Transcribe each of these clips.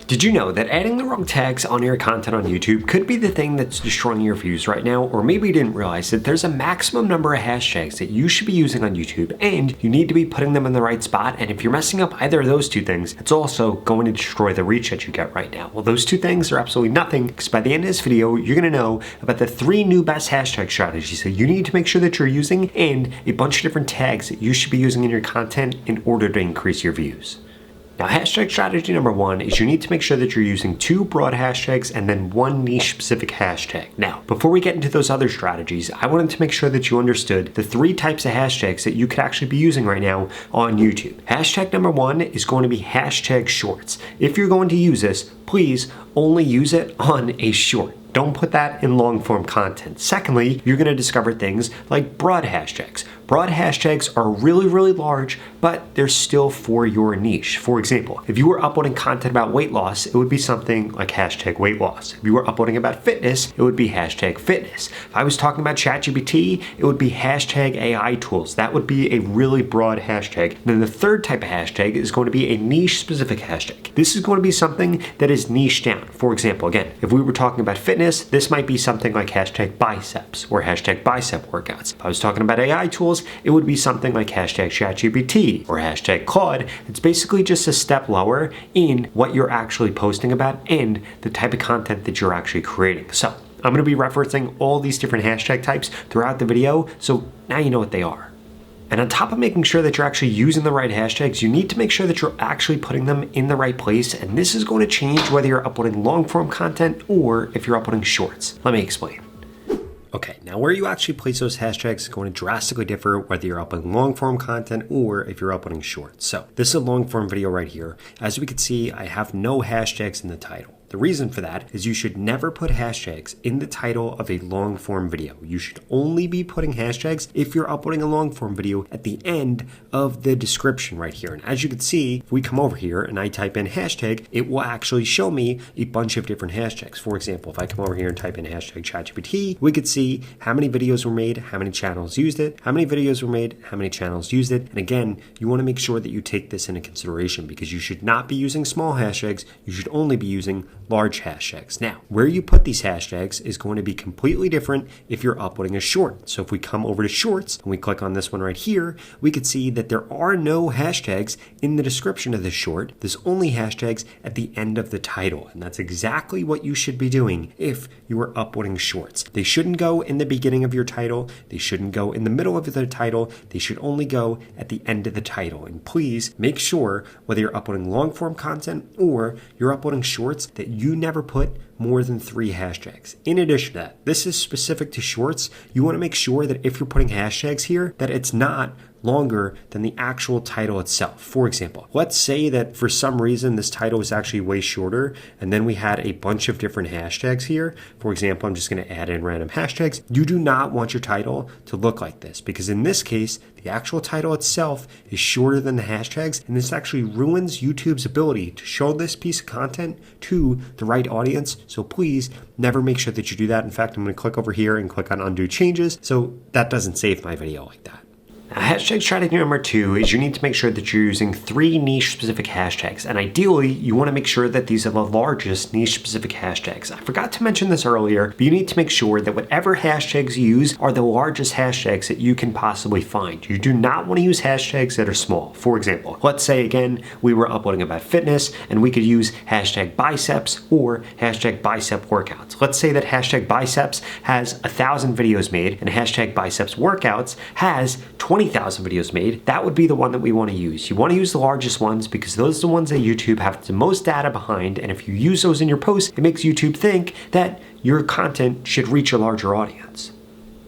Did you know that adding the wrong tags on your content on YouTube could be the thing that's destroying your views right now? Or maybe you didn't realize that there's a maximum number of hashtags that you should be using on YouTube, and you need to be putting them in the right spot. And if you're messing up either of those two things, it's also going to destroy the reach that you get right now. Well, those two things are absolutely nothing, because by the end of this video, you're gonna know about the 3 new best hashtag strategies that you need to make sure that you're using, and a bunch of different tags that you should be using in your content in order to increase your views. Now, hashtag strategy number 1 is you need to make sure that you're using 2 broad hashtags and then 1 niche specific hashtag. Now, before we get into those other strategies, I wanted to make sure that you understood the 3 types of hashtags that you could actually be using right now on YouTube. Hashtag number 1 is going to be hashtag shorts. If you're going to use this, please only use it on a short. Don't put that in long form content. Secondly, you're gonna discover things like broad hashtags. Broad hashtags are really, really large, but they're still for your niche. For example, if you were uploading content about weight loss, it would be something like hashtag weight loss. If you were uploading about fitness, it would be hashtag fitness. If I was talking about ChatGPT, it would be hashtag AI tools. That would be a really broad hashtag. And then the third type of hashtag is going to be a niche specific hashtag. This is going to be something that is niche down. For example, again, if we were talking about fitness, this might be something like hashtag biceps or hashtag bicep workouts. If I was talking about AI tools, it would be something like hashtag ChatGPT or hashtag Claude. It's basically just a step lower in what you're actually posting about and the type of content that you're actually creating. So I'm going to be referencing all these different hashtag types throughout the video, so now you know what they are. And on top of making sure that you're actually using the right hashtags, you need to make sure that you're actually putting them in the right place. And this is going to change whether you're uploading long form content or if you're uploading shorts. Let me explain. Okay, now where you actually place those hashtags is going to drastically differ whether you're uploading long form content or if you're uploading shorts. So this is a long form video right here. As we can see, I have no hashtags in the title. The reason for that is you should never put hashtags in the title of a long form video. You should only be putting hashtags if you're uploading a long form video at the end of the description right here. And as you can see, if we come over here and I type in hashtag, it will actually show me a bunch of different hashtags. For example, if I come over here and type in hashtag ChatGPT, we could see how many videos were made, how many channels used it, how many videos were made, how many channels used it. And again, you want to make sure that you take this into consideration because you should not be using small hashtags. You should only be using large hashtags. Now, where you put these hashtags is going to be completely different if you're uploading a short. So if we come over to shorts and we click on this one right here, we could see that there are no hashtags in the description of this short. There's only hashtags at the end of the title. And that's exactly what you should be doing if you are uploading shorts. They shouldn't go in the beginning of your title. They shouldn't go in the middle of the title. They should only go at the end of the title. And please make sure whether you're uploading long form content or you're uploading shorts that you never put more than 3 hashtags. In addition to that, this is specific to shorts. You want to make sure that if you're putting hashtags here, that it's not longer than the actual title itself. For example, let's say that for some reason this title is actually way shorter and then we had a bunch of different hashtags here. For example, I'm just going to add in random hashtags. You do not want your title to look like this because in this case, the actual title itself is shorter than the hashtags, and this actually ruins YouTube's ability to show this piece of content to the right audience. So please never make sure that you do that. In fact, I'm going to click over here and click on undo changes so that doesn't save my video like that. Now, hashtag strategy number 2 is you need to make sure that you're using 3 niche specific hashtags. And ideally, you want to make sure that these are the largest niche specific hashtags. I forgot to mention this earlier, but you need to make sure that whatever hashtags you use are the largest hashtags that you can possibly find. You do not want to use hashtags that are small. For example, let's say again, we were uploading about fitness and we could use hashtag biceps or hashtag bicep workouts. Let's say that hashtag biceps has 1,000 videos made and hashtag biceps workouts has 20,000 videos made. That would be the one that we want to use. You want to use the largest ones because those are the ones that YouTube have the most data behind, and if you use those in your posts, it makes YouTube think that your content should reach a larger audience.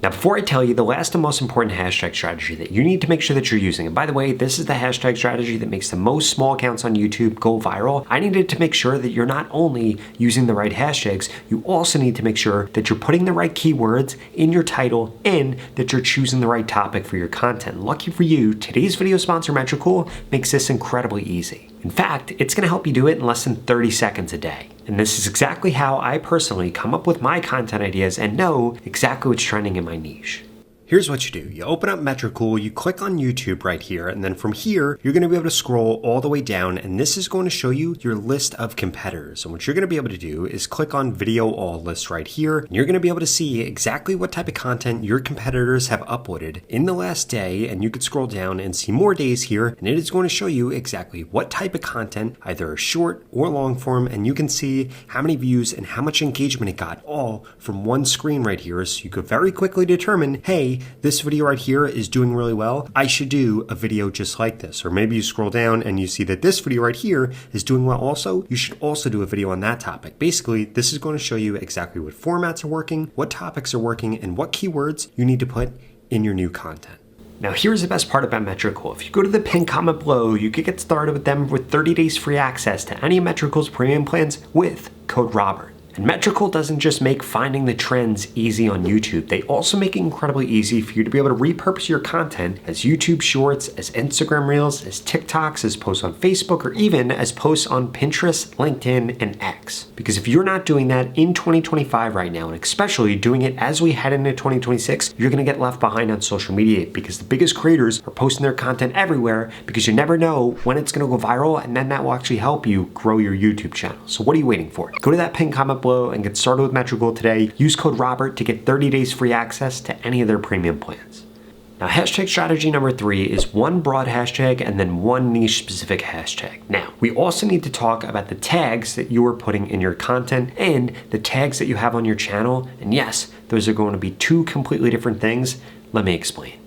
Now, before I tell you the last and most important hashtag strategy that you need to make sure that you're using, and by the way, this is the hashtag strategy that makes the most small accounts on YouTube go viral. I needed to make sure that you're not only using the right hashtags, you also need to make sure that you're putting the right keywords in your title and that you're choosing the right topic for your content. Lucky for you, today's video sponsor Metricool makes this incredibly easy. In fact, it's going to help you do it in less than 30 seconds a day. And this is exactly how I personally come up with my content ideas and know exactly what's trending in my niche. Here's what you do. You open up Metricool, you click on YouTube right here, and then from here, you're going to be able to scroll all the way down, and this is going to show you your list of competitors. And what you're going to be able to do is click on Video All List right here, and you're going to be able to see exactly what type of content your competitors have uploaded in the last day, and you could scroll down and see more days here, and it is going to show you exactly what type of content, either short or long form, and you can see how many views and how much engagement it got, all from one screen right here, so you could very quickly determine, hey, this video right here is doing really well. I should do a video just like this. Or maybe you scroll down and you see that this video right here is doing well also. You should also do a video on that topic. Basically, this is going to show you exactly what formats are working, what topics are working, and what keywords you need to put in your new content. Now here's the best part about Metricool. If you go to the pinned comment below, you can get started with them with 30 days free access to any of Metricool's premium plans with code Robert. And Metricool doesn't just make finding the trends easy on YouTube, they also make it incredibly easy for you to be able to repurpose your content as YouTube Shorts, as Instagram Reels, as TikToks, as posts on Facebook, or even as posts on Pinterest, LinkedIn, and X. Because if you're not doing that in 2025 right now, and especially doing it as we head into 2026, you're gonna get left behind on social media because the biggest creators are posting their content everywhere because you never know when it's gonna go viral, and then that will actually help you grow your YouTube channel. So what are you waiting for? Go to that pinned comment below and get started with Metricool today. Use code Robert to get 30 days free access to any of their premium plans. Now, hashtag strategy number 3 is one broad hashtag and then one niche specific hashtag. Now, we also need to talk about the tags that you are putting in your content and the tags that you have on your channel. And yes, those are going to be two completely different things. Let me explain.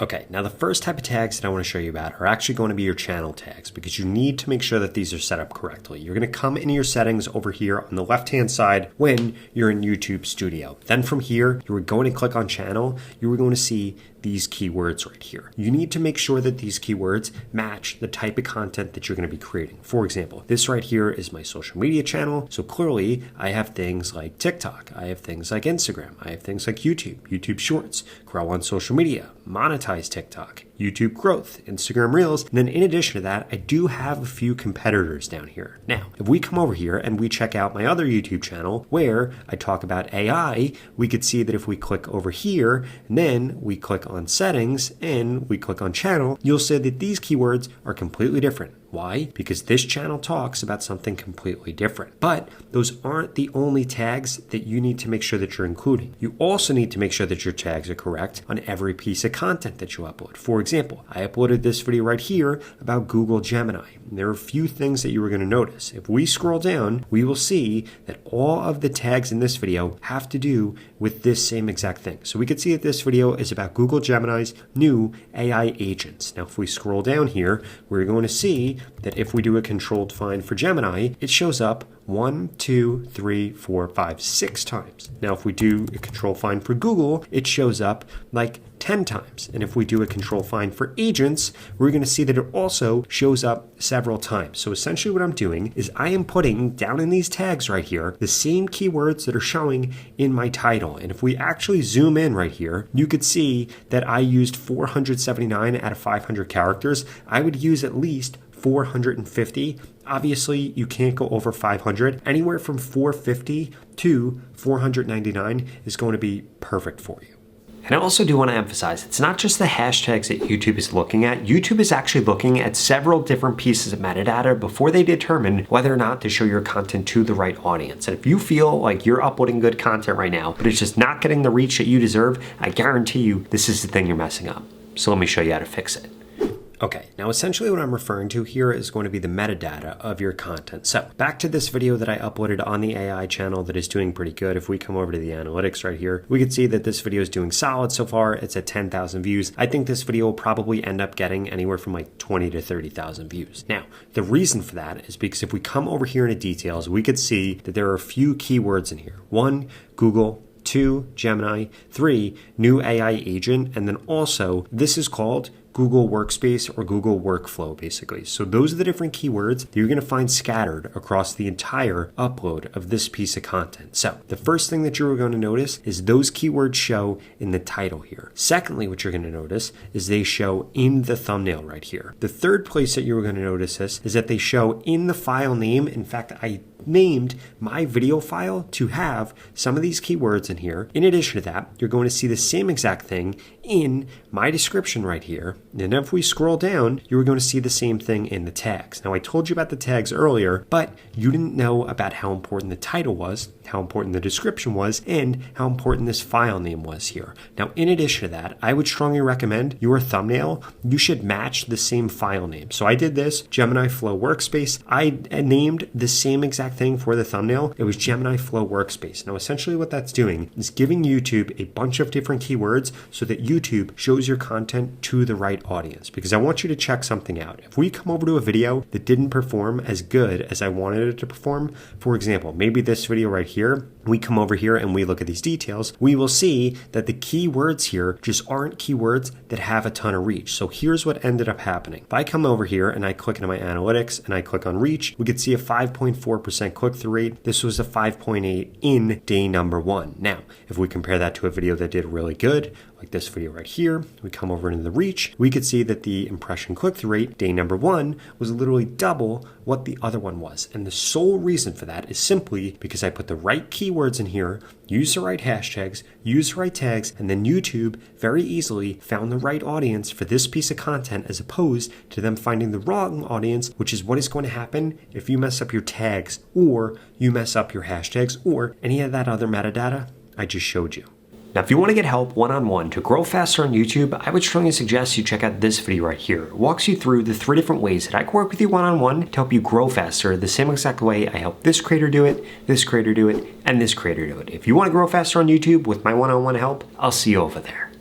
Okay, now the first type of tags that I want to show you about are actually going to be your channel tags because you need to make sure that these are set up correctly. You're going to come into your settings over here on the left-hand side when you're in YouTube Studio. Then from here, you are going to click on channel. You are going to see these keywords right here. You need to make sure that these keywords match the type of content that you're going to be creating. For example, this right here is my social media channel. So clearly I have things like TikTok. I have things like Instagram. I have things like YouTube Shorts, grow on social media, monetize TikTok, YouTube growth, Instagram Reels. And then in addition to that, I do have a few competitors down here. Now, if we come over here and we check out my other YouTube channel where I talk about AI, we could see that if we click over here and then we click on settings and we click on channel, you'll see that these keywords are completely different. Why? Because this channel talks about something completely different. But those aren't the only tags that you need to make sure that you're including. You also need to make sure that your tags are correct on every piece of content that you upload. For example, I uploaded this video right here about Google Gemini. And there are a few things that you are going to notice. If we scroll down, we will see that all of the tags in this video have to do with this same exact thing. So we can see that this video is about Google Gemini's new AI agents. Now, if we scroll down here, we're going to see that if we do a controlled find for Gemini, it shows up 1, 2, 3, 4, 5, 6 times. Now, if we do a control find for Google, it shows up like 10 times. And if we do a control find for agents, we're going to see that it also shows up several times. So essentially what I'm doing is I am putting down in these tags right here the same keywords that are showing in my title. And if we actually zoom in right here, you could see that I used 479 out of 500 characters. I would use at least 450. Obviously, you can't go over 500. Anywhere from 450 to 499 is going to be perfect for you. And I also do want to emphasize, it's not just the hashtags that YouTube is looking at. YouTube is actually looking at several different pieces of metadata before they determine whether or not to show your content to the right audience. And if you feel like you're uploading good content right now, but it's just not getting the reach that you deserve, I guarantee you this is the thing you're messing up. So let me show you how to fix it. Okay, now essentially what I'm referring to here is going to be the metadata of your content. So back to this video that I uploaded on the AI channel that is doing pretty good. If we come over to the analytics right here, we can see that this video is doing solid so far. It's at 10,000 views. I think this video will probably end up getting anywhere from like 20 to 30,000 views. Now, the reason for that is because if we come over here into details, we could see that there are a few keywords in here. 1, Google. 2, Gemini. 3, new AI agent. And then also, this is called Google Workspace or Google Workflow, basically. So those are the different keywords that you're going to find scattered across the entire upload of this piece of content. So the first thing that you're going to notice is those keywords show in the title here. Secondly, what you're going to notice is they show in the thumbnail right here. The third place that you're going to notice this is that they show in the file name. In fact, I named my video file to have some of these keywords in here. In addition to that, you're going to see the same exact thing in my description right here. And if we scroll down, you're going to see the same thing in the tags. Now, I told you about the tags earlier, but you didn't know about how important the title was, how important the description was, and how important this file name was here. Now, in addition to that, I would strongly recommend your thumbnail, you should match the same file name. So I did this, Gemini Flow Workspace. I named the same exact thing for the thumbnail. It was Gemini Flow Workspace. Now, essentially what that's doing is giving YouTube a bunch of different keywords so that YouTube shows your content to the right audience. Because I want you to check something out. If we come over to a video that didn't perform as good as I wanted it to perform, for example, maybe this video right here, we come over here and we look at these details, we will see that the keywords here just aren't keywords that have a ton of reach. So here's what ended up happening. If I come over here and I click into my analytics and I click on reach, we could see a 5.4% click-through rate. This was a 5.8 in day number 1. Now, if we compare that to a video that did really good, like this video right here, we come over into the reach, we could see that the impression click-through rate, day number 1, was literally double what the other one was. And the sole reason for that is simply because I put the right keywords in here, use the right hashtags, use the right tags, and then YouTube very easily found the right audience for this piece of content as opposed to them finding the wrong audience, which is what is going to happen if you mess up your tags or you mess up your hashtags or any of that other metadata I just showed you. Now, if you want to get help one-on-one to grow faster on YouTube, I would strongly suggest you check out this video right here. It walks you through the 3 different ways that I can work with you one-on-one to help you grow faster, the same exact way I help this creator do it, this creator do it, and this creator do it. If you want to grow faster on YouTube with my one-on-one help, I'll see you over there.